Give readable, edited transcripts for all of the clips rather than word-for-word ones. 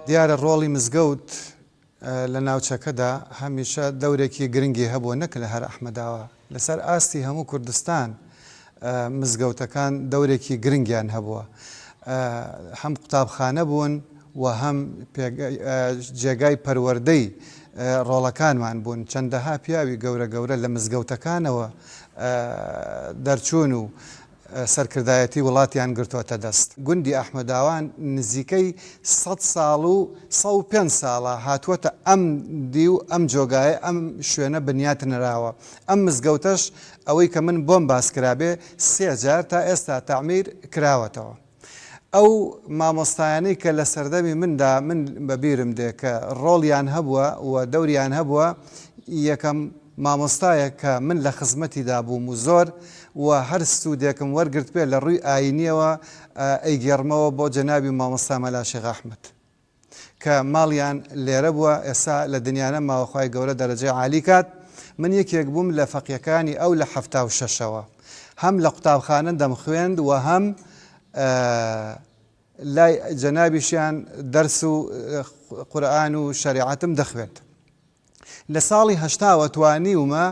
دیارە ڕۆڵی مزگەوت لە ناوچەکەدا هەمیشە دەورێکی گرنگی هەبووە نەک لە هەر ئەحمەداوە لەسەر ئاستی هەموو کوردستان مزگەوتەکان دەورێکی گرنگیان هەبووە هەم قوتابخانە بوون و هەم جێگای پەروەردەی ڕۆڵەکانمان بوون چەندەها پیاوی گەورە گەورە لە مزگەوتەکانەوە دەرچوون و سەرکردایەتی وڵاتیان گرتووەتە دەست گوندی ئەحمەداوان نزیکەی 100 ساڵ و 105 ساڵە هاتووەتە ئەم دی و ئەم جۆگایە ئەم شوێنە بنیات نراوە ئەم مزگەوتەش ئەوەی کە من بۆم باس کرابێ 3 جار تا ئێستا تەعمیر کراوەتەوە ئەو مامۆستایانەی کە لە سەردەمی مندا من بەبیرم دێ کە ڕۆڵیان هەبووە و دەوریان هەبووە یەکەم مامۆستایە کە من لە خزمەتیدا بووم و زۆر و هەر ستودێکم وەرگرت پێ لە ڕووی ئاینیەوە ئەیگەڕمەوە بۆ جەنابی مامۆستا مەلا شێخ ئەحمەد کە ماڵیان لێرە بووە ئێستا لە دنیانە ماوەخوای گەورە دەرەجەی عالی کات من یەکێک بووم لە فەقیەکانی ئەو لە 76ەوە هەم لە قوتابخانە دەمخوێند و هەم لای جەنابیشیان دەرس و قورئان و شەریعەتم دەخوێند لە ساڵی 80 توانیومە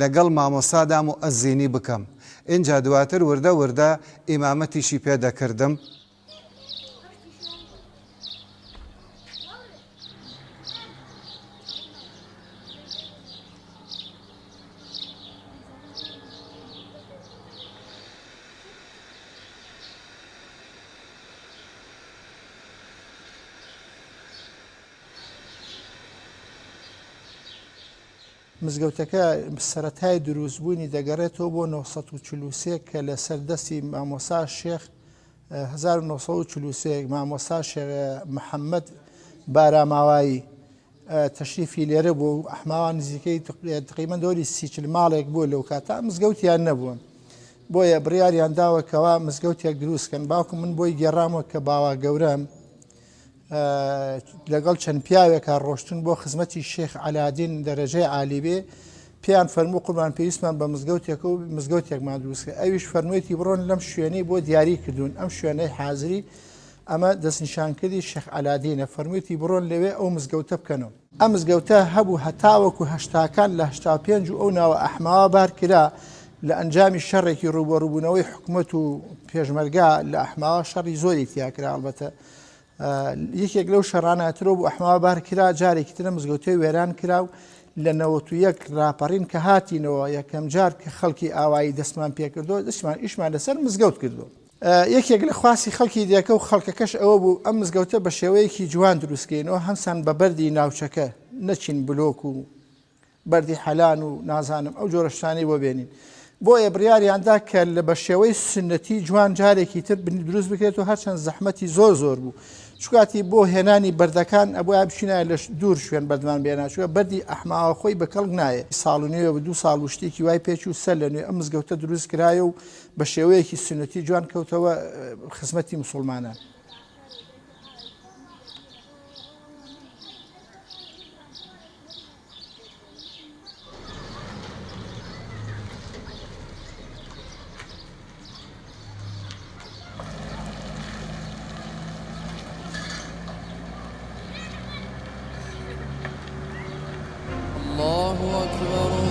لەگەڵ مامۆستادام و ئەزینی بکەم اینجا دواتر وردە وردە ئیمامەتیشی پێدەکردم مزگەوتەکە سەرەتای دروستبوونی دەگەڕێتەوە بۆ 1943 کە لە سەردەستی مامۆستا شێخ 1943 مامۆستا شێخ محەممەد باراماوایی تەشریفی لێرە بوو و ئەحماوان نزیکەی تقریبەن دەوری 30 ماڵێک بوو لەو کاتا مزگەوتیان نەبووە بۆیە بڕیاریان داوەکەوە مزگەوتێک دروستکەن باوکم من بۆی گێڕامەوە کە باوا گەورەم لەگەڵ چەند پیاوێکە ڕۆشتن بۆ خزمەتی شێخ عەلادین دەرەجەی عالیبێ پێیان فەرموو قوربان پێویستمان بە مزگەوتێک و مزگەوتێکمان دروستکە ئەویش فەرموویەتی بڕۆن لەم شوێنەی بۆ دیاری کردوون ئەم شوێنەی حازری ئەمە دەستنیشانکردی شێخ عەلادینە فەرموویەتی بڕۆن لەوێ ئەو مزگەوتە بکەنەوە ئەم مزگەوتە هەبوو هەتاوەکو هەشتاکان لە 85 و ئەو ناوە ئەحماوە بار کرا لە ئەنجامی شەڕێکی ڕوبەڕووبوونەوەی حکومەت و پێشمەرگا لە ئەحماوە شەڕی زۆری تیاکرا ئەڵبەتە یەکێک لەو شەڕانەترۆ بوو ئەحماوە بار کرا جارێکی ترە مزگەوتەی وێران کرا و لە 91 راپەڕین کە هاتینەوە یەکەم جار کە خەڵکی ئاوایی دەستمان پێکردەوە دەستمان ئیشمان لەسەر مزگەوت کردو یەکێک لە خواسی خەڵکی دیەکە و خەڵکەکەش ئەوە بوو ئەم مزگەوتە بە شێوەیەکی جوان دروستکەینەوە هەمسان بە بەردی ناوچەکە نەچین بلۆک و بەردی حەلان و نازانم ئەو جۆرە شتانەی بۆ بێنین بۆیە بڕیاریاندا کە لە بە شێوەی سنەتی جوان جارێکی تر دروست بکرێت و هەرچەند زەحمەتی زۆر زۆر بوو چکاتی بۆ هێنانی بەردەکان ئەبووە بچینە لە دوور شوێن بەردمان بێناچوە بەردی ئەحماوە خۆی بە کەڵک نایە ساڵونیەوە بە 2 ساڵ وشتێکی وای پێچ و سەر لە نوێ ئەم مزگەوتە دروست کرایە و بە شێوەیەکی سنەتی جوان کەوتەوە خزمەتی موسڵمانان الله أكبر